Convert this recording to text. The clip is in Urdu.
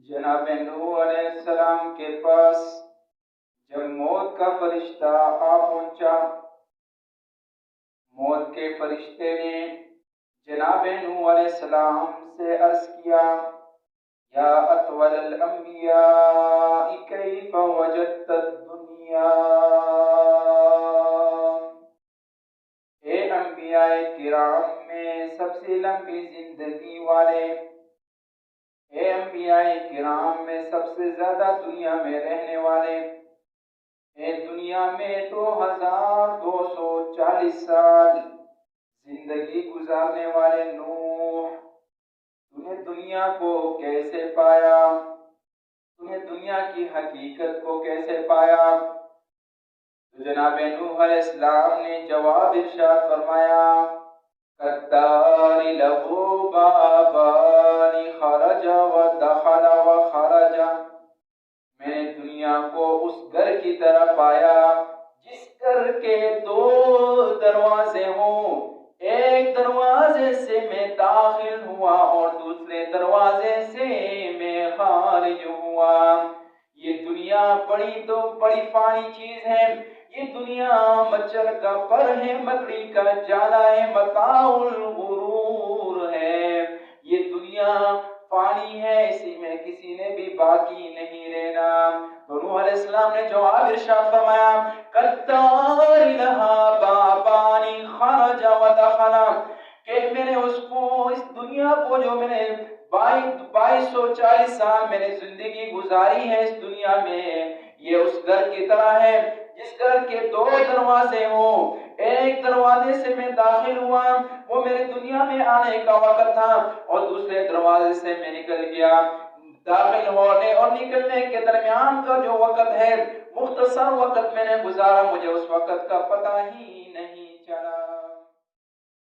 جناب نوح علیہ السلام کے پاس جب موت کا فرشتہ آ پہنچا، موت کے فرشتے نے جناب نوح علیہ السلام سے عرض کیا، یا اطول الانبیاء کیف وجدت الدنیا، اے انبیاء کرام میں سب سے لمبی زندگی والے، اے انبیاء کرام میں سب سے زیادہ دنیا میں رہنے والے، اے دنیا میں 2240 سال زندگی گزارنے والے نوح، تمہیں دنیا کو کیسے پایا؟ تمہیں دنیا کی حقیقت کو کیسے پایا؟ تو جناب نوح علیہ السلام نے جواب ارشاد فرمایا، کالدار له بابان خرج ودخل وخرج، میں نے دنیا کو اس گھر کی طرح پایا جس گھر کے 2 دروازے ہوں، ایک دروازے سے میں داخل ہوا اور دوسرے دروازے سے میں خارج ہوا۔ یہ دنیا بڑی تو بڑی فانی چیز ہے، یہ دنیا مچھر کا پر ہے، مکڑی کا جالا ہے، متاع الغرور ہے، یہ دنیا فانی ہے، اسی میں کسی نے بھی باقی نہیں رہنا۔ تو نوح علیہ السلام نے جواب ارشاد فرمایا، کالدار لہا بابان خرج ودخل، کہ میں نے اس دنیا کو جو میں نے 2240 سال میں نے زندگی گزاری ہے اس دنیا میں، یہ اس گھر کی طرح ہے جس گھر کے 2 دروازے ہوں، ایک دروازے سے میں داخل ہوا، وہ میرے دنیا میں آنے کا وقت تھا، اور دوسرے دروازے سے میں نکل گیا۔ داخل ہونے اور نکلنے کے درمیان کا جو وقت ہے، مختصر وقت میں نے گزارا، مجھے اس وقت کا پتہ ہی نہیں۔